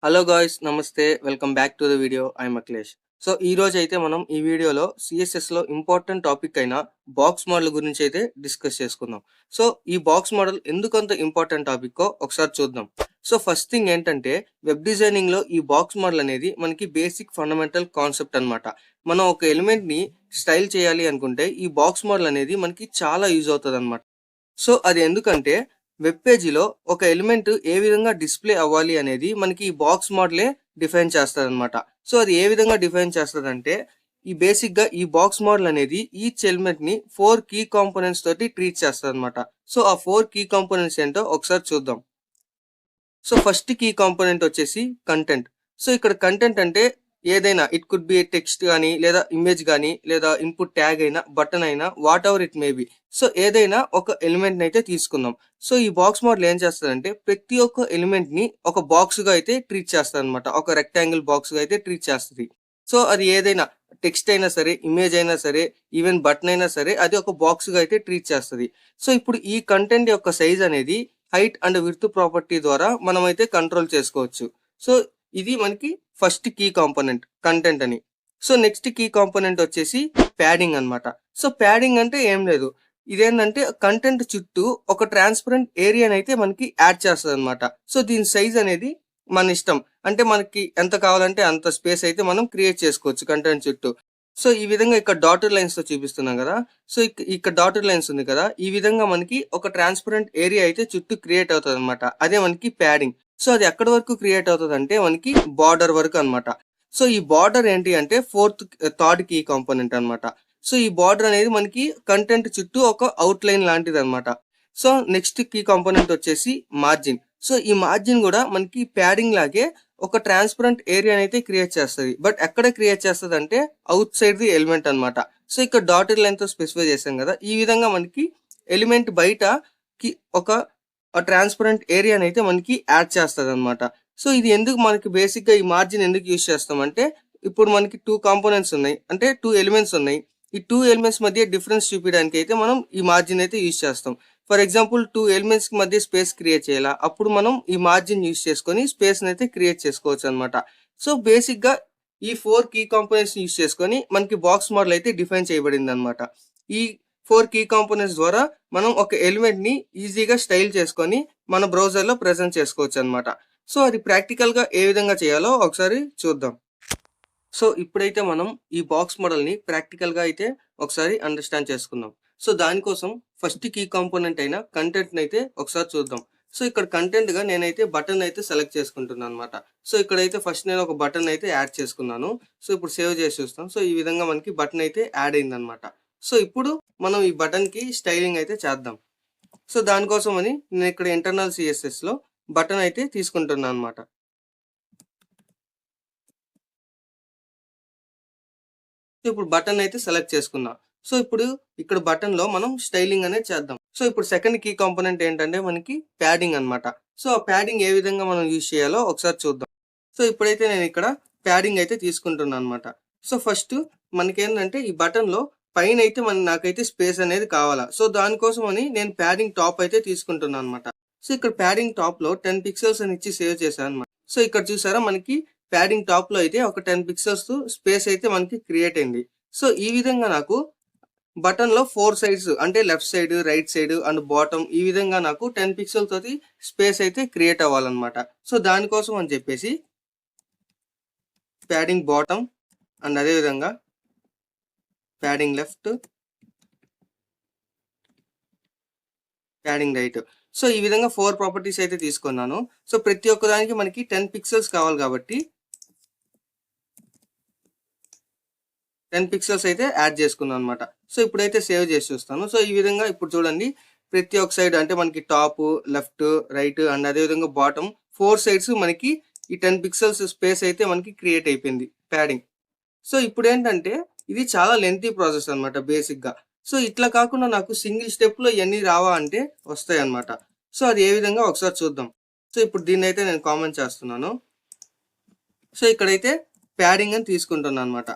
Hello guys, నమస్తే. Welcome back to the video. I'm Akhilesh. So ఈ రోజు అయితే మనం ఈ వీడియోలో సిఎస్ఎస్లో ఇంపార్టెంట్ టాపిక్ అయిన బాక్స్ మోడల్ గురించి అయితే డిస్కస్ చేసుకుందాం. సో ఈ బాక్స్ మోడల్ ఎందుకంత ఇంపార్టెంట్ టాపిక్కో ఒకసారి చూద్దాం. సో ఫస్ట్ థింగ్ ఏంటంటే, వెబ్ డిజైనింగ్లో ఈ బాక్స్ మోడల్ అనేది మనకి బేసిక్ ఫండమెంటల్ కాన్సెప్ట్ అనమాట. మనం ఒక ఎలిమెంట్ని స్టైల్ చేయాలి అనుకుంటే ఈ బాక్స్ మోడల్ అనేది మనకి చాలా యూజ్ అవుతుంది అనమాట. సో అది ఎందుకంటే, వెబ్ పేజీలో ఒక ఎలిమెంట్ ఏ విధంగా డిస్ప్లే అవ్వాలి అనేది మనకి ఈ బాక్స్ మోడలే డిఫైన్ చేస్తుంది అనమాట. సో అది ఏ విధంగా డిఫైన్ చేస్తుందంటే, ఈ బేసిక్ గా ఈ బాక్స్ మోడల్ అనేది ఈచ్ ఎలిమెంట్ ని 4 కీ కాంపోనెంట్స్ తోటి ట్రీట్ చేస్తుంది అనమాట. సో ఆ 4 కీ కాంపోనెంట్స్ ఏంటో ఒకసారి చూద్దాం. సో ఫస్ట్ కీ కాంపోనెంట్ వచ్చేసి కంటెంట్. సో ఇక్కడ కంటెంట్ అంటే ఏదైనా, ఇట్ కుడ్ బి టెక్స్ట్ కానీ, లేదా ఇమేజ్ కానీ, లేదా ఇన్పుట్ ట్యాగ్ అయినా, బటన్ అయినా, what ever it may be. So ఏదైనా ఒక ఎలిమెంట్ అయితే తీసుకుందాం. సో ఈ బాక్స్ మోడల్ ఏం చేస్తుందంటే, ప్రతి ఒక్క ఎలిమెంట్ ని ఒక బాక్స్ గా అయితే ట్రీట్ చేస్తుంది అనమాట. ఒక రెక్టాంగిల్ బాక్స్ గా అయితే ట్రీట్ చేస్తుంది. సో అది ఏదైనా, టెక్స్ట్ అయినా సరే, ఇమేజ్ అయినా సరే, ఈవెన్ బటన్ అయినా సరే, అది ఒక బాక్స్ గా అయితే ట్రీట్ చేస్తుంది. సో ఇప్పుడు ఈ కంటెంట్ యొక్క సైజ్ అనేది హైట్ అండ్ విడ్త్ ప్రాపర్టీ ద్వారా మనం అయితే కంట్రోల్ చేసుకోవచ్చు. సో ఇది మనకి ఫస్ట్ కీ కాంపోనెంట్ కంటెంట్ అని. సో నెక్స్ట్ కీ కాంపోనెంట్ వచ్చేసి ప్యాడింగ్ అన్నమాట. సో ప్యాడింగ్ అంటే ఏం లేదు, ఇదేంటంటే కంటెంట్ చుట్టూ ఒక ట్రాన్స్పరెంట్ ఏరియాని అయితే మనకి యాడ్ చేస్తుంది అనమాట. సో దీని సైజ్ అనేది మన ఇష్టం, అంటే మనకి ఎంత కావాలంటే అంత స్పేస్ అయితే మనం క్రియేట్ చేసుకోవచ్చు కంటెంట్ చుట్టూ. సో ఈ విధంగా ఇక్కడ డాటెడ్ లైన్స్ తో చూపిస్తున్నాం కదా. సో ఇక్కడ డాటెడ్ లైన్స్ ఉంది కదా, ఈ విధంగా మనకి ఒక ట్రాన్స్పరెంట్ ఏరియా అయితే చుట్టూ క్రియేట్ అవుతుంది అనమాట. అదే మనకి ప్యాడింగ్. సో అది ఎక్కడి వరకు క్రియేట్ అవుతుంది అంటే మనకి బార్డర్ వరకు అన్నమాట. సో ఈ బార్డర్ ఏంటి అంటే థర్డ్ కీ కాంపోనెంట్ అన్నమాట. సో ఈ బార్డర్ అనేది మనకి కంటెంట్ చుట్టూ ఒక అవుట్ లైన్ లాంటిది అనమాట. సో నెక్స్ట్ కీ కాంపోనెంట్ వచ్చేసి మార్జిన్. సో ఈ మార్జిన్ కూడా మనకి ప్యాడింగ్ లాగే ఒక ట్రాన్స్పరెంట్ ఏరియా అయితే క్రియేట్ చేస్తుంది. బట్ ఎక్కడ క్రియేట్ చేస్తుంది అంటే అవుట్ సైడ్ ది ఎలిమెంట్ అన్నమాట. సో ఇక్కడ డాటెడ్ లైన్ తో స్పెసిఫై చేసాం కదా, ఈ విధంగా మనకి ఎలిమెంట్ బయట కి ఒక ట్రాన్స్పరెంట్ ఏరియాని అయితే మనకి యాడ్ చేస్తుంది అనమాట. సో ఇది ఎందుకు మనకి బేసిక్ గా ఈ మార్జిన్ ఎందుకు యూజ్ చేస్తామంటే, ఇప్పుడు మనకి 2 కాంపోనెంట్స్ ఉన్నాయి, అంటే 2 ఎలిమెంట్స్ ఉన్నాయి. ఈ 2 ఎలిమెంట్స్ మధ్య డిఫరెన్స్ చూపించడానికి అయితే మనం ఈ మార్జిన్ అయితే యూజ్ చేస్తాం. ఫర్ ఎగ్జాంపుల్ 2 ఎలిమెంట్స్ కి మధ్య స్పేస్ క్రియేట్ చేయాలా, అప్పుడు మనం ఈ మార్జిన్ యూజ్ చేసుకొని స్పేస్ అయితే క్రియేట్ చేసుకోవచ్చు అనమాట. సో బేసిక్ గా ఈ 4 కీ కాంపోనెంట్స్ యూజ్ చేసుకొని మనకి బాక్స్ మోడల్ అయితే డిఫైన్ చేయబడింది అనమాట. ఈ 4 కీ కాంపోనెంట్స్ ద్వారా మనం ఒక ఎలిమెంట్ ని ఈజీగా స్టైల్ చేసుకొని మన బ్రౌజర్ లో ప్రెజెంట్ చేసుకోవచ్చు అనమాట. సో అది ప్రాక్టికల్ గా ఏ విధంగా చేయాలో ఒకసారి చూద్దాం. సో ఇప్పుడైతే మనం ఈ బాక్స్ మోడల్ ని ప్రాక్టికల్ గా అయితే ఒకసారి అండర్స్టాండ్ చేసుకుందాం. సో దానికోసం ఫస్ట్ కీ కాంపోనెంట్ అయిన కంటెంట్ అయితే ఒకసారి చూద్దాం. సో ఇక్కడ కంటెంట్ గా నేనైతే బటన్ అయితే సెలెక్ట్ చేసుకుంటున్నాను అనమాట. సో ఇక్కడైతే ఫస్ట్ నేను ఒక బటన్ అయితే యాడ్ చేసుకున్నాను. సో ఇప్పుడు సేవ్ చేసి చూస్తాం. సో ఈ విధంగా మనకి బటన్ అయితే యాడ్ అయింది అనమాట. సో ఇప్పుడు మనం ఈ బటన్ కి స్టైలింగ్ అయితే చేద్దాం. సో దానికోసం అని నేను ఇక్కడ ఇంటర్నల్ సిఎస్ఎస్ లో బటన్ అయితే తీసుకుంటున్నాను అనమాట. సో ఇప్పుడు బటన్ అయితే సెలెక్ట్ చేసుకున్నా. సో ఇప్పుడు ఇక్కడ బటన్ లో మనం స్టైలింగ్ అనేది చేద్దాం. సో ఇప్పుడు సెకండ్ కీ కాంపోనెంట్ ఏంటంటే మనకి ప్యాడింగ్ అన్నమాట. సో ఆ ప్యాడింగ్ ఏ విధంగా మనం యూజ్ చేయాలో ఒకసారి చూద్దాం. సో ఇప్పుడైతే నేను ఇక్కడ ప్యాడింగ్ అయితే తీసుకుంటున్నాను అనమాట. సో ఫస్ట్ మనకి ఏంటంటే ఈ బటన్ లో పైన అయితే నాకైతే స్పేస్ అనేది కావాలా. సో దానికోసం అని నేను ప్యాడింగ్ టాప్ అయితే తీసుకుంటున్నాను అనమాట. సో ఇక్కడ ప్యాడింగ్ టాప్ లో 10 పిక్సెల్స్ అని ఇచ్చి సేవ్ చేశాను అనమాట. సో ఇక్కడ చూసారా, మనకి ప్యాడింగ్ టాప్ లో అయితే ఒక 10 పిక్సెల్స్ స్పేస్ అయితే మనకి క్రియేట్ అయింది. సో ఈ విధంగా నాకు బటన్ లో 4 సైడ్స్, అంటే left side, right side and bottom, ఈ విధంగా నాకు 10 పిక్సెల్ తోటి స్పేస్ అయితే క్రియేట్ అవ్వాలన్నమాట. సో దానికోసం అని చెప్పేసి ప్యాడింగ్ బాటమ్ అండ్ అదే విధంగా padding left, padding right. So ఈ విధంగా 4 ప్రాపర్టీస్ అయితే తీసుకున్నాను. సో ప్రతి ఒక్క దానికి మనకి 10 పిక్సెల్స్ కావాలి కాబట్టి 10 పిక్సెల్స్ అయితే యాడ్ చేసుకున్నాను అనమాట. సో ఇప్పుడైతే సేవ్ చేసి చూస్తాను. సో ఈ విధంగా ఇప్పుడు చూడండి, ప్రతి ఒక్క సైడ్ అంటే మనకి టాప్, లెఫ్ట్, రైట్ అండ్ అదే విధంగా బాటమ్ 4 సైడ్స్ మనకి ఈ 10 పిక్సెల్స్ స్పేస్ అయితే మనకి క్రియేట్ అయిపోయింది ప్యాడింగ్. సో ఇప్పుడు ఏంటంటే ఇది చాలా లెంతీ ప్రాసెస్ అనమాట బేసిక్ గా. సో ఇట్లా కాకుండా నాకు సింగిల్ స్టెప్ లో ఇవన్నీ రావా అంటే వస్తాయి అనమాట. సో అది ఏ విధంగా ఒకసారి చూద్దాం. సో ఇప్పుడు దీన్ని అయితే నేను కామెంట్ చేస్తున్నాను. సో ఇక్కడైతే ప్యాడింగ్ అని తీసుకుంటున్నాను అనమాట.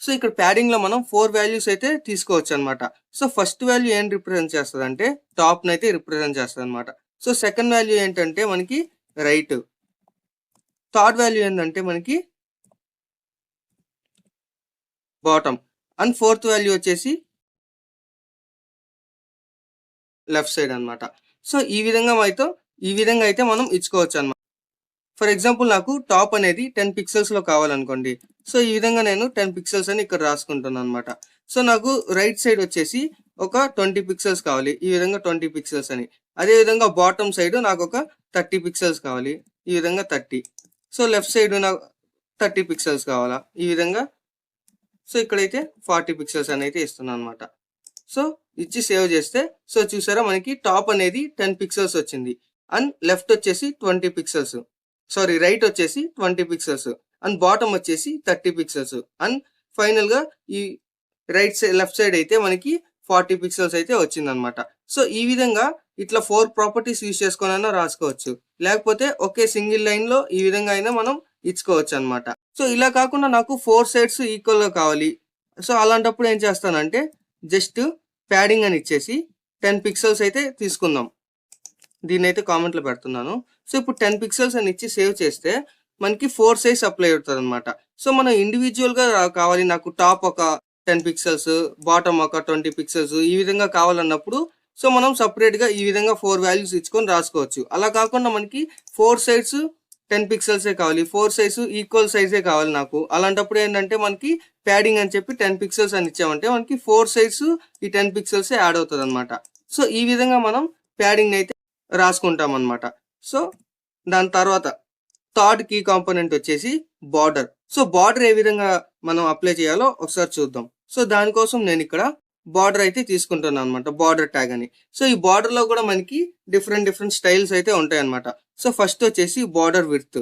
సో ఇక్కడ ప్యాడింగ్ లో మనం 4 వాల్యూస్ అయితే తీసుకోవచ్చు అనమాట. సో ఫస్ట్ వాల్యూ ఏం రిప్రజెంట్ చేస్తుంది అంటే టాప్ నైతే రిప్రజెంట్ చేస్తుంది అనమాట. సో సెకండ్ వాల్యూ ఏంటంటే మనకి రైట్. థర్డ్ వాల్యూ ఏంటంటే మనకి బాటమ్ అండ్ ఫోర్త్ వాల్యూ వచ్చేసి లెఫ్ట్ సైడ్ అన్నమాట. సో ఈ విధంగా అయితే మనం ఇచ్చుకోవచ్చు అన్నమాట. ఫర్ ఎగ్జాంపుల్ నాకు టాప్ అనేది 10 పిక్సెల్స్ లో కావాలనుకోండి. సో ఈ విధంగా నేను 10 పిక్సెల్స్ అని ఇక్కడ రాసుకుంటున్నాను అనమాట. సో నాకు రైట్ సైడ్ వచ్చేసి ఒక 20 పిక్సెల్స్ కావాలి, ఈ విధంగా 20 పిక్సెల్స్ అని. అదే విధంగా బాటమ్ సైడ్ నాకు ఒక 30 పిక్సెల్స్ కావాలి, ఈ విధంగా 30. సో లెఫ్ట్ సైడ్ నాకు 30 పిక్సెల్స్ కావాలా, ఈ విధంగా. సో ఇక్కడైతే 40 పిక్సెల్స్ అని అయితే ఇస్తున్నాను అనమాట. సో ఇచ్చి సేవ్ చేస్తే సో చూసారా మనకి టాప్ అనేది 10 పిక్సెల్స్ వచ్చింది అండ్ లెఫ్ట్ వచ్చేసి 20 పిక్సెల్స్, సారీ రైట్ వచ్చేసి 20 పిక్సెల్స్ అండ్ బాటమ్ వచ్చేసి 30 పిక్సెల్స్ అండ్ ఫైనల్ గా ఈ లెఫ్ట్ సైడ్ అయితే మనకి 40 పిక్సెల్స్ అయితే వచ్చింది అనమాట. సో ఈ విధంగా ఇట్లా 4 ప్రాపర్టీస్ యూజ్ చేసుకొని రాసుకోవచ్చు, లేకపోతే ఒకే సింగిల్ లైన్ లో ఈ విధంగా అయినా మనం ఇచ్చుకోవచ్చు అనమాట. సో ఇలా కాకుండా నాకు 4 సైడ్స్ ఈక్వల్ గా కావాలి. సో అలాంటప్పుడు ఏం చేస్తానంటే జస్ట్ ప్యాడింగ్ అని ఇచ్చేసి 10 పిక్సెల్స్ అయితే తీసుకుందాం. దీన్ని అయితే కామెంట్ లో పెడుతున్నాను. సో ఇప్పుడు 10 పిక్సెల్స్ అని ఇచ్చి సేవ్ చేస్తే మనకి 4 సైజ్ అప్లై అవుతుంది అనమాట. సో మనం ఇండివిజువల్ గా కావాలి, నాకు టాప్ ఒక 10 పిక్సెల్స్, బాటమ్ ఒక 20 పిక్సెల్స్ ఈ విధంగా కావాలన్నప్పుడు సో మనం సపరేట్ గా ఈ విధంగా 4 వాల్యూస్ ఇచ్చుకొని రాసుకోవచ్చు. అలా కాకుండా మనకి 4 సైడ్స్ 10 పిక్సెల్సే కావాలి, 4 సైజ్ ఈక్వల్ సైజే కావాలి నాకు. అలాంటప్పుడు ఏంటంటే మనకి ప్యాడింగ్ అని చెప్పి 10 పిక్సెల్స్ అని ఇచ్చామంటే మనకి 4 సైజ్ ఈ 10 పిక్సెల్సే యాడ్ అవుతుంది అనమాట. సో ఈ విధంగా మనం ప్యాడింగ్ అయితే రాసుకుంటాం అనమాట. సో దాని తర్వాత థర్డ్ కీ కాంపోనెంట్ వచ్చేసి బార్డర్. సో బార్డర్ ఏ విధంగా మనం అప్లై చేయాలో ఒకసారి చూద్దాం. సో దానికోసం నేను ఇక్కడ బార్డర్ అయితే తీసుకుంటున్నాను అనమాట, బార్డర్ ట్యాగ్ అని. సో ఈ బార్డర్ లో కూడా మనకి డిఫరెంట్ స్టైల్స్ అయితే ఉంటాయి అనమాట. సో ఫస్ట్ వచ్చేసి బార్డర్ విడ్త్.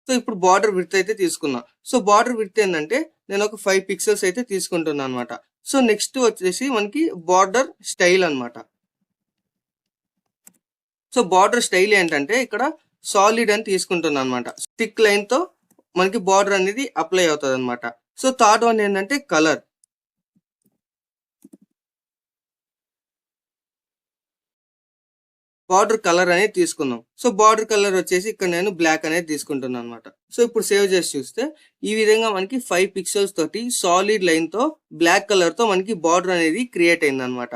సో ఇప్పుడు బార్డర్ విడ్త్ అయితే తీసుకున్నా. సో బార్డర్ విడ్త్ ఏంటంటే నేను ఒక 5 పిక్సెల్స్ అయితే తీసుకుంటున్నాను అనమాట. సో నెక్స్ట్ వచ్చేసి మనకి బార్డర్ స్టైల్ అనమాట. సో బార్డర్ స్టైల్ ఏంటంటే ఇక్కడ సాలిడ్ అని తీసుకుంటున్నాను అనమాట. థిక్ లైన్ తో మనకి బార్డర్ అనేది అప్లై అవుతుంది అనమాట. సో థర్డ్ వన్ ఏంటంటే కలర్. బార్డర్ కలర్ అనేది తీసుకుందాం. సో బార్డర్ కలర్ వచ్చేసి ఇక్కడ నేను బ్లాక్ అనేది తీసుకుంటున్నాను అనమాట. సో ఇప్పుడు సేవ్ చేసి చూస్తే ఈ విధంగా మనకి 5 పిక్సెల్స్ తోటి సాలిడ్ లైన్ తో బ్లాక్ కలర్ తో మనకి బార్డర్ అనేది క్రియేట్ అయింది అనమాట.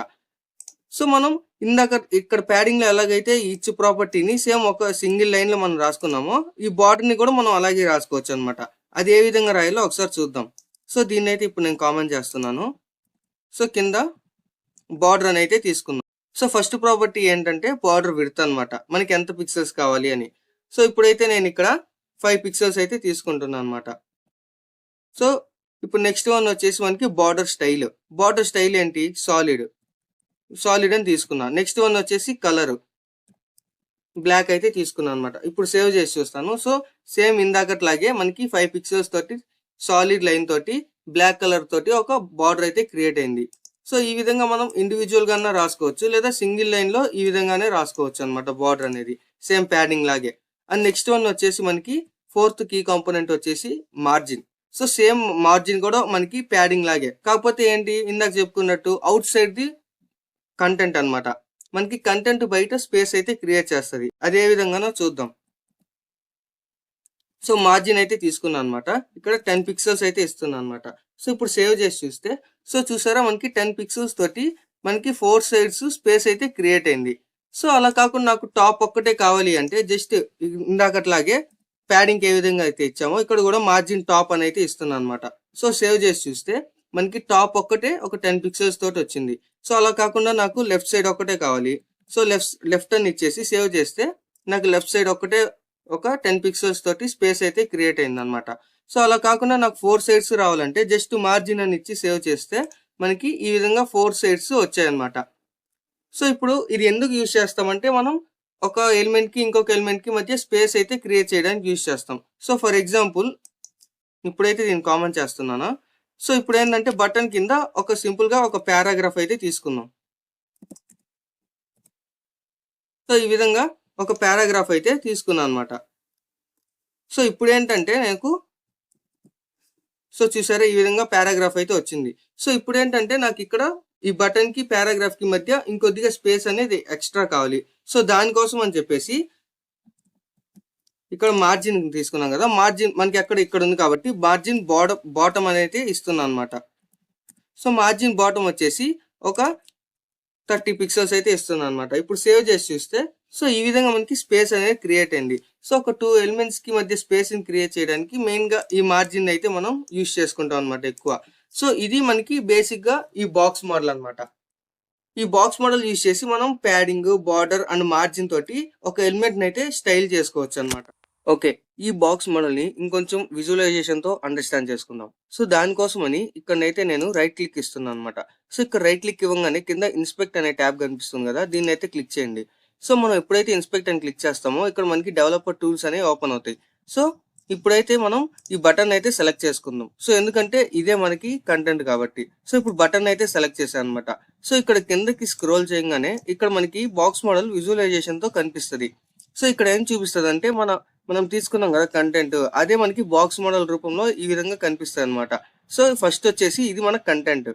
సో మనం ఇందాక ఇక్కడ ప్యాడింగ్ లో ఎలాగైతే ఈచ్ ప్రాపర్టీని సేమ్ ఒక సింగిల్ లైన్ లో మనం రాసుకున్నామో ఈ బార్డర్ ని కూడా మనం అలాగే రాసుకోవచ్చు అనమాట. అది ఏ విధంగా రాయాలో ఒకసారి చూద్దాం. సో దీన్ని అయితే ఇప్పుడు నేను కామెంట్ చేస్తున్నాను. సో కింద బార్డర్ అని అయితే తీసుకుందాం. సో ఫస్ట్ ప్రాపర్టీ ఏంటంటే బార్డర్ విడ్త్ అనమాట, మనకి ఎంత పిక్సెల్స్ కావాలి అని. సో ఇప్పుడైతే నేను ఇక్కడ 5 పిక్సెల్స్ అయితే తీసుకుంటున్నాను అనమాట. సో ఇప్పుడు నెక్స్ట్ వన్ వచ్చేసి మనకి బార్డర్ స్టైల్. బార్డర్ స్టైల్ ఏంటి, సాలిడ్ అని తీసుకున్నాను. నెక్స్ట్ వన్ వచ్చేసి కలర్, బ్లాక్ అయితే తీసుకున్నాను అనమాట. ఇప్పుడు సేవ్ చేసి చూస్తాను. సో సేమ్ ఇందాకట్లాగే మనకి 5 పిక్సెల్స్ తోటి సాలిడ్ లైన్ తోటి బ్లాక్ కలర్ తోటి ఒక బార్డర్ అయితే క్రియేట్ అయింది. సో ఈ విధంగా మనం ఇండివిజువల్ గా రాసుకోవచ్చు, లేదా సింగిల్ లైన్ లో ఈ విధంగానే రాసుకోవచ్చు అనమాట బార్డర్ అనేది సేమ్ ప్యాడింగ్ లాగే. అండ్ నెక్స్ట్ వన్ వచ్చేసి మనకి ఫోర్త్ కీ కాంపోనెంట్ వచ్చేసి మార్జిన్. సో సేమ్ మార్జిన్ కూడా మనకి ప్యాడింగ్ లాగే, కాకపోతే ఏంటి ఇందాక చెప్పుకున్నట్టు అవుట్ సైడ్ ది కంటెంట్ అనమాట. మనకి కంటెంట్ బయట స్పేస్ అయితే క్రియేట్ చేస్తుంది. అదే విధంగానో చూద్దాం. సో మార్జిన్ అయితే తీసుకున్నాను అనమాట. ఇక్కడ 10 పిక్సెల్స్ అయితే ఇస్తున్నాను అనమాట. సో ఇప్పుడు సేవ్ చేసి చూస్తే సో చూసారా మనకి 10 పిక్సెల్స్ తోటి మనకి 4 సైడ్స్ స్పేస్ అయితే క్రియేట్ అయింది. సో అలా కాకుండా నాకు టాప్ ఒక్కటే కావాలి అంటే జస్ట్ ఇందాకట్లాగే ప్యాడింగ్ ఏ విధంగా అయితే ఇచ్చామో ఇక్కడ కూడా మార్జిన్ టాప్ అని అయితే ఇస్తున్నాను అనమాట. సో సేవ్ చేసి చూస్తే మనకి టాప్ ఒక్కటే ఒక 10 పిక్సెల్స్ తోటి వచ్చింది. సో అలా కాకుండా నాకు లెఫ్ట్ సైడ్ ఒక్కటే కావాలి. సో లెఫ్ట్ అని ఇచ్చేసి సేవ్ చేస్తే నాకు లెఫ్ట్ సైడ్ ఒక్కటే ఒక 10 పిక్సెల్స్ తోటి స్పేస్ అయితే క్రియేట్ అయింది అనమాట. సో అలా కాకుండా నాకు 4 సైడ్స్ రావాలంటే జస్ట్ మార్జిన్ అని ఇచ్చి సేవ్ చేస్తే మనకి ఈ విధంగా 4 సైడ్స్ వచ్చాయన్నమాట. సో ఇప్పుడు ఇది ఎందుకు యూజ్ చేస్తామంటే మనం ఒక ఎలిమెంట్ కి ఇంకొక ఎలిమెంట్ కి మధ్య స్పేస్ అయితే క్రియేట్ చేయడానికి యూజ్ చేస్తాం. సో ఫర్ ఎగ్జాంపుల్ ఇప్పుడైతే దీన్ని కామెంట్ చేస్తున్నాను. సో ఇప్పుడు ఏంటంటే బటన్ కింద ఒక సింపుల్ గా ఒక పారాగ్రాఫ్ అయితే తీసుకుందాం. సో ఈ విధంగా ఒక పారాగ్రాఫ్ అయితే తీసుకున్నాను అనమాట. సో ఇప్పుడు ఏంటంటే నాకు సో చూసారా ఈ విధంగా పారాగ్రాఫ్ అయితే వచ్చింది. సో ఇప్పుడు ఏంటంటే నాకు ఇక్కడ ఈ బటన్ కి పారాగ్రాఫ్ కి మధ్య ఇంకొద్దిగా స్పేస్ అనేది ఎక్స్ట్రా కావాలి. సో దానికోసం అని చెప్పేసి ఇక్కడ మార్జిన్ తీసుకున్నాం కదా, మార్జిన్ మనకి ఇక్కడ ఉంది కాబట్టి మార్జిన్ బాటమ్ అనేది ఇస్తున్నాం అనమాట. సో మార్జిన్ బాటమ్ వచ్చేసి ఒక 30 పిక్సెల్స్ అయితే ఇస్తున్నాను అనమాట. ఇప్పుడు సేవ్ చేసి చూస్తే సో ఈ విధంగా మనకి స్పేస్ అనేది క్రియేట్ అయింది. సో ఒక 2 ఎలిమెంట్స్ కి మధ్య స్పేస్ ని క్రియేట్ చేయడానికి మెయిన్ గా ఈ మార్జిన్ అయితే మనం యూజ్ చేసుకుంటాం అనమాట ఎక్కువ. సో ఇది మనకి బేసిక్ గా ఈ బాక్స్ మోడల్ అనమాట. ఈ బాక్స్ మోడల్ యూజ్ చేసి మనం ప్యాడింగ్, బార్డర్ అండ్ మార్జిన్ తోటి ఒక ఎలిమెంట్ అయితే స్టైల్ చేసుకోవచ్చు అనమాట. ఓకే, ఈ బాక్స్ మోడల్ ని ఇంకొంచెం విజువలైజేషన్ తో అండర్స్టాండ్ చేసుకుందాం. సో దానికోసం అని ఇక్కడనైతే నేను రైట్ క్లిక్ ఇస్తున్నాను అనమాట. సో ఇక్కడ రైట్ క్లిక్ ఇవ్వగానే కింద ఇన్స్పెక్ట్ అనే ట్యాబ్ కనిపిస్తుంది కదా, దీన్ని అయితే క్లిక్ చేయండి. సో మనం ఎప్పుడైతే ఇన్స్పెక్ట్ అని క్లిక్ చేస్తామో ఇక్కడ మనకి డెవలపర్ టూల్స్ అనేవి ఓపెన్ అవుతాయి. సో ఇప్పుడైతే మనం ఈ బటన్ అయితే సెలెక్ట్ చేసుకుందాం. సో ఎందుకంటే ఇదే మనకి కంటెంట్ కాబట్టి. సో ఇప్పుడు బటన్ అయితే సెలెక్ట్ చేశాను అనమాట. సో ఇక్కడ కిందకి స్క్రోల్ చేయగానే ఇక్కడ మనకి బాక్స్ మోడల్ విజువలైజేషన్ తో కనిపిస్తుంది. సో ఇక్కడ ఏం చూపిస్తుంది అంటే మనం తీసుకున్నాం కదా కంటెంట్, అదే మనకి బాక్స్ మోడల్ రూపంలో ఈ విధంగా కనిపిస్తుంది అనమాట. సో ఫస్ట్ వచ్చేసి ఇది మన కంటెంట్,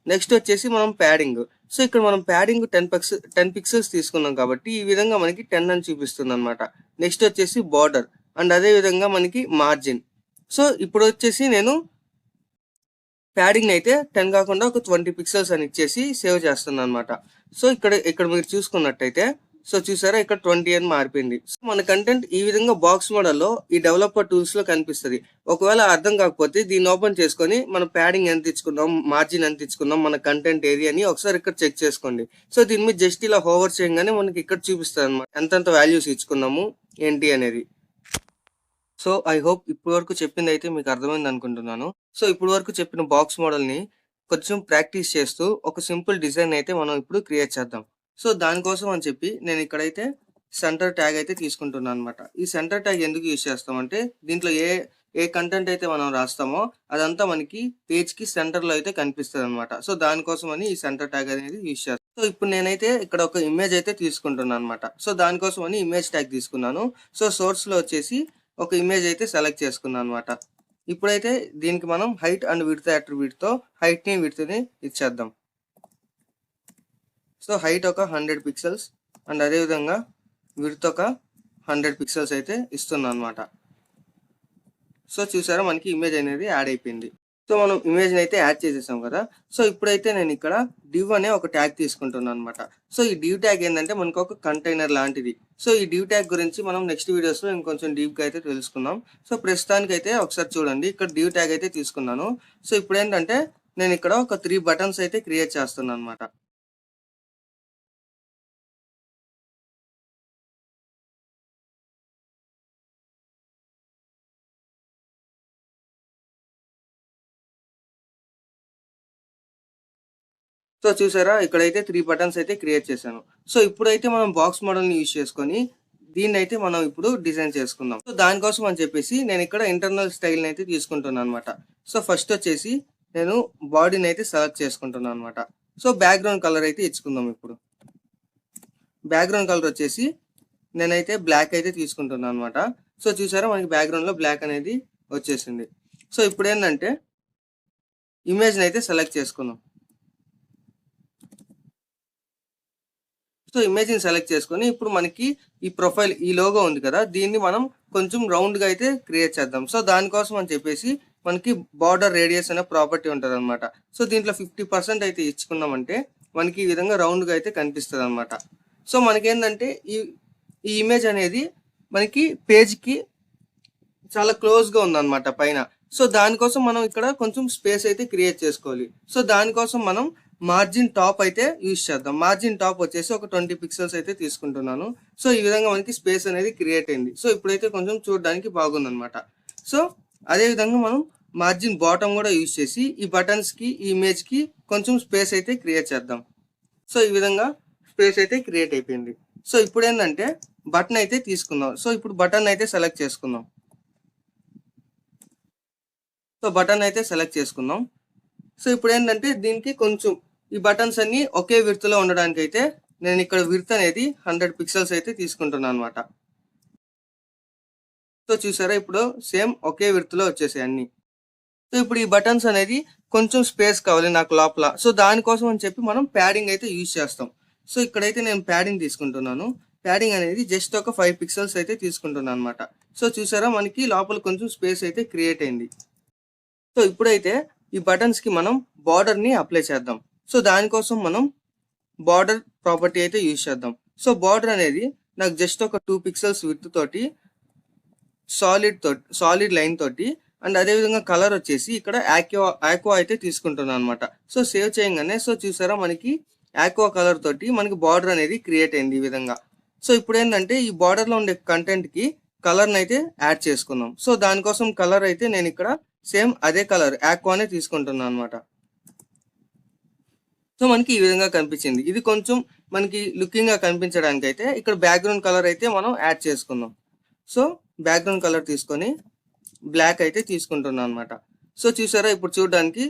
నెక్స్ట్ వచ్చేసి మనం ప్యాడింగ్. సో ఇక్కడ మనం ప్యాడింగ్ 10 పిక్సెల్స్ తీసుకున్నాం కాబట్టి ఈ విధంగా మనకి 10 అని చూపిస్తుంది అనమాట. నెక్స్ట్ వచ్చేసి బార్డర్ అండ్ అదే విధంగా మనకి మార్జిన్. సో ఇప్పుడు వచ్చేసి నేను ప్యాడింగ్ అయితే 10 కాకుండా ఒక 20 పిక్సెల్స్ అని ఇచ్చేసి సేవ్ చేస్తున్నాను అనమాట. సో ఇక్కడ మీరు చూసుకున్నట్టయితే సో చూసారా ఇక్కడ 20 అని మారిపోయింది. సో మన కంటెంట్ ఈ విధంగా బాక్స్ మోడల్లో ఈ డెవలపర్ టూల్స్ లో కనిపిస్తుంది. ఒకవేళ అర్థం కాకపోతే దీన్ని ఓపెన్ చేసుకొని మన ప్యాడింగ్ ఎంత ఇచ్చుకున్నాం, మార్జిన్ ఎంత ఇచ్చుకున్నాం, మన కంటెంట్ ఏది అని ఒకసారి ఇక్కడ చెక్ చేసుకోండి. సో దీని మీద జస్ట్ ఇలా హోవర్ చేయగానే మనకి ఇక్కడ చూపిస్తుంది అనమాట ఎంతెంత వాల్యూస్ ఇచ్చుకున్నాము ఏంటి అనేది. సో ఐ హోప్ ఇప్పటి వరకు చెప్పింది అయితే మీకు అర్థమైంది అనుకుంటున్నాను. సో ఇప్పటి వరకు చెప్పిన బాక్స్ మోడల్ ని కొంచెం ప్రాక్టీస్ చేస్తూ ఒక సింపుల్ డిజైన్ అయితే మనం ఇప్పుడు క్రియేట్ చేద్దాం. సో దానికోసం అని చెప్పి నేను ఇక్కడైతే సెంటర్ ట్యాగ్ అయితే తీసుకుంటున్నాను అనమాట. ఈ సెంటర్ ట్యాగ్ ఎందుకు యూజ్ చేస్తామంటే దీంట్లో ఏ కంటెంట్ అయితే మనం రాస్తామో అదంతా మనకి పేజ్ కి సెంటర్ లో అయితే కనిపిస్తుంది అనమాట. సో దానికోసం అని ఈ సెంటర్ ట్యాగ్ అనేది యూజ్ చేస్తాను. సో ఇప్పుడు నేనైతే ఇక్కడ ఒక ఇమేజ్ అయితే తీసుకుంటున్నాను అనమాట. సో దానికోసం అని ఇమేజ్ ట్యాగ్ తీసుకున్నాను. సో సోర్స్ లో వచ్చేసి ఒక ఇమేజ్ అయితే సెలెక్ట్ చేసుకున్నాను అనమాట. ఇప్పుడైతే దీనికి మనం హైట్ అండ్ విడ్త్ అట్రిబ్యూట్ తో హైట్ ని విడ్త్ ని ఇచ్చేద్దాం. సో హైట్ ఒక 100 పిక్సెల్స్ అండ్ అదే విధంగా విడ్త్ ఒక 100 పిక్సెల్స్ అయితే ఇస్తున్నాను అనమాట. సో చూసారా మనకి ఇమేజ్ అనేది యాడ్ అయిపోయింది. సో మనం ఇమేజ్ అయితే యాడ్ చేసేసాం కదా. సో ఇప్పుడైతే నేను ఇక్కడ div అనే ఒక ట్యాగ్ తీసుకుంటున్నాను అనమాట. సో ఈ div ట్యాగ్ ఏంటంటే మనకు ఒక కంటైనర్ లాంటిది. సో ఈ div ట్యాగ్ గురించి మనం నెక్స్ట్ వీడియోస్ లో ఇంకొంచెం డీప్ గా అయితే తెలుసుకుందాం. సో ప్రస్తుతానికి అయితే ఒకసారి చూడండి, ఇక్కడ div ట్యాగ్ అయితే తీసుకున్నాను. సో ఇప్పుడు ఏంటంటే నేను ఇక్కడ ఒక 3 బటన్స్ అయితే క్రియేట్ చేస్తున్నాను అనమాట. సో చూసారా ఇక్కడైతే 3 బటన్స్ అయితే క్రియేట్ చేశాను. సో ఇప్పుడైతే మనం బాక్స్ మోడల్ ని యూజ్ చేసుకొని దీన్ని అయితే మనం ఇప్పుడు డిజైన్ చేసుకుందాం. సో దానికోసం అని చెప్పేసి నేను ఇక్కడ ఇంటర్నల్ స్టైల్ అయితే తీసుకుంటున్నాను అనమాట. సో ఫస్ట్ వచ్చేసి నేను బాడీని అయితే సెలెక్ట్ చేసుకుంటున్నాను అనమాట. సో బ్యాక్గ్రౌండ్ కలర్ అయితే ఇచ్చుకుందాం. ఇప్పుడు బ్యాక్గ్రౌండ్ కలర్ వచ్చేసి నేనైతే బ్లాక్ అయితే తీసుకుంటున్నాను అనమాట. సో చూసారా మనకి బ్యాక్గ్రౌండ్ లో బ్లాక్ అనేది వచ్చేసింది. సో ఇప్పుడు ఏంటంటే ఇమేజ్ అయితే సెలెక్ట్ చేసుకుందాం. సో ఇమేజ్ ని సెలెక్ట్ చేసుకొని ఇప్పుడు మనకి ఈ ప్రొఫైల్ ఈ లోగో ఉంది కదా, దీన్ని మనం కొంచెం రౌండ్ గా అయితే క్రియేట్ చేద్దాం. సో దానికోసం అని చెప్పేసి మనకి బార్డర్ రేడియస్ అనే ప్రాపర్టీ ఉంటుంది అనమాట. సో దీంట్లో 50% అయితే ఇచ్చుకున్నామంటే మనకి ఈ విధంగా రౌండ్ గా అయితే కనిపిస్తుంది అనమాట. సో మనకేంటంటే ఈ ఇమేజ్ అనేది మనకి పేజ్ కి చాలా క్లోజ్ గా ఉందన్నమాట పైన. సో దానికోసం మనం ఇక్కడ కొంచెం స్పేస్ అయితే క్రియేట్ చేసుకోవాలి. సో దానికోసం మనం మార్జిన్ టాప్ అయితే యూజ్ చేద్దాం. మార్జిన్ టాప్ వచ్చేసి ఒక 20 పిక్సెల్స్ అయితే తీసుకుంటున్నాను. సో ఈ విధంగా మనకి స్పేస్ అనేది క్రియేట్ అయింది. సో ఇప్పుడైతే కొంచెం చూడడానికి బాగుంది అనమాట. సో అదే విధంగా మనం మార్జిన్ బాటమ్ కూడా యూజ్ చేసి ఈ బటన్స్ కి ఈ ఇమేజ్ కి కొంచెం స్పేస్ అయితే క్రియేట్ చేద్దాం. సో ఈ విధంగా స్పేస్ అయితే క్రియేట్ అయిపోయింది. సో ఇప్పుడు ఏంటంటే బటన్ అయితే తీసుకుందాం. సో ఇప్పుడు బటన్ అయితే సెలెక్ట్ చేసుకుందాం. సో బటన్ అయితే సెలెక్ట్ చేసుకుందాం. సో ఇప్పుడు ఏంటంటే దీనికి కొంచెం ఈ బటన్స్ అన్ని ఒకే విడ్త్ లో ఉండడానికి అయితే నేను ఇక్కడ విడ్త్ అనేది 100 పిక్సెల్స్ అయితే తీసుకుంటున్నాను అనమాట. సో చూసారా ఇప్పుడు సేమ్ ఒకే విడ్త్ లో వచ్చేసాయి అన్ని. సో ఇప్పుడు ఈ బటన్స్ అనేది కొంచెం స్పేస్ కావాలి నాకు లోపల. సో దానికోసం అని చెప్పి మనం ప్యాడింగ్ అయితే యూజ్ చేస్తాం. సో ఇక్కడైతే నేను ప్యాడింగ్ తీసుకుంటున్నాను. ప్యాడింగ్ అనేది జస్ట్ ఒక 5 పిక్సెల్స్ అయితే తీసుకుంటున్నాను అనమాట. సో చూసారా మనకి లోపల కొంచెం స్పేస్ అయితే క్రియేట్ అయింది. సో ఇప్పుడైతే ఈ బటన్స్ కి మనం బార్డర్ ని అప్లై చేద్దాం. సో దానికోసం మనం బార్డర్ ప్రాపర్టీ అయితే యూజ్ చేద్దాం. సో బార్డర్ అనేది నాకు జస్ట్ ఒక 2 పిక్సెల్స్ విడ్త్ తోటి సాలిడ్ లైన్ తోటి అండ్ అదే విధంగా కలర్ వచ్చేసి ఇక్కడ ఆక్వా అయితే తీసుకుంటున్నాను అనమాట. సో సేవ్ చేయగానే సో చూసారా మనకి ఆక్వా కలర్ తోటి మనకి బార్డర్ అనేది క్రియేట్ అయింది ఈ విధంగా. సో ఇప్పుడు ఏంటంటే ఈ బార్డర్ లో ఉండే కంటెంట్ కి కలర్ అయితే యాడ్ చేసుకుందాం. సో దానికోసం కలర్ అయితే నేను ఇక్కడ సేమ్ అదే కలర్ ఆక్వానే తీసుకుంటున్నాను అనమాట. సో మనకి ఈ విధంగా కనిపించింది. ఇది కొంచెం మనకి లుకింగ్ గా కనిపించడానికి అయితే ఇక్కడ బ్యాక్గ్రౌండ్ కలర్ అయితే మనం యాడ్ చేసుకుందాం. సో బ్యాక్గ్రౌండ్ కలర్ తీసుకొని బ్లాక్ అయితే తీసుకుంటున్నాను అనమాట. సో చూసారా ఇప్పుడు చూడడానికి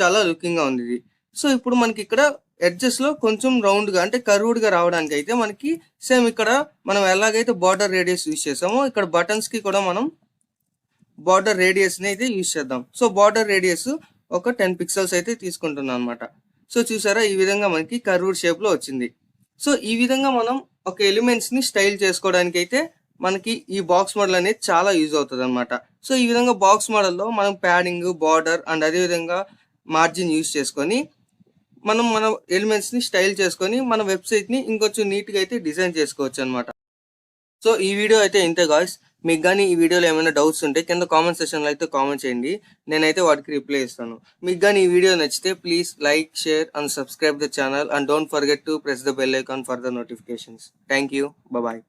చాలా లుకింగ్ గా ఉంది ఇది. సో ఇప్పుడు మనకి ఇక్కడ ఎడ్జెస్ లో కొంచెం రౌండ్ గా అంటే కర్వ్డ్ గా రావడానికి అయితే మనకి సేమ్ ఇక్కడ మనం ఎలాగైతే బార్డర్ రేడియస్ యూజ్ చేసామో ఇక్కడ బటన్స్ కి కూడా మనం బార్డర్ రేడియస్ ని అయితే యూజ్ చేద్దాం. సో బార్డర్ రేడియస్ ఒక 10 పిక్సెల్స్ అయితే తీసుకుంటున్నాను అనమాట. సో చూసారా ఈ విధంగా మనకి కర్వ్డ్ షేప్ లో వచ్చింది. సో ఈ విధంగా మనం ఒక ఎలిమెంట్స్ ని స్టైల్ చేసుకోవడానికి అయితే మనకి ఈ బాక్స్ మోడల్ అనేది చాలా యూజ్ అవుతుంది అనమాట. సో ఈ విధంగా బాక్స్ మోడల్లో మనం ప్యాడింగ్, బార్డర్ అండ్ అదే విధంగా మార్జిన్ యూజ్ చేసుకొని మనం మన ఎలిమెంట్స్ ని స్టైల్ చేసుకొని మన వెబ్సైట్ ని ఇంకొంచెం నీట్ గా అయితే డిజైన్ చేసుకోవచ్చు అనమాట. సో ఈ వీడియో అయితే ఇంతే గాయ్స్. మీకు కానీ ఈ వీడియోలో ఏమైనా డౌట్స్ ఉంటే కింద కామెంట్ సెక్షన్ లో అయితే కామెంట్ చేయండి. నేనైతే వాటికి రిప్లై ఇస్తాను. మీకు కానీ ఈ వీడియో నచ్చితే please like, share and subscribe the channel and don't forget to press the bell icon for the notifications. Thank you. Bye.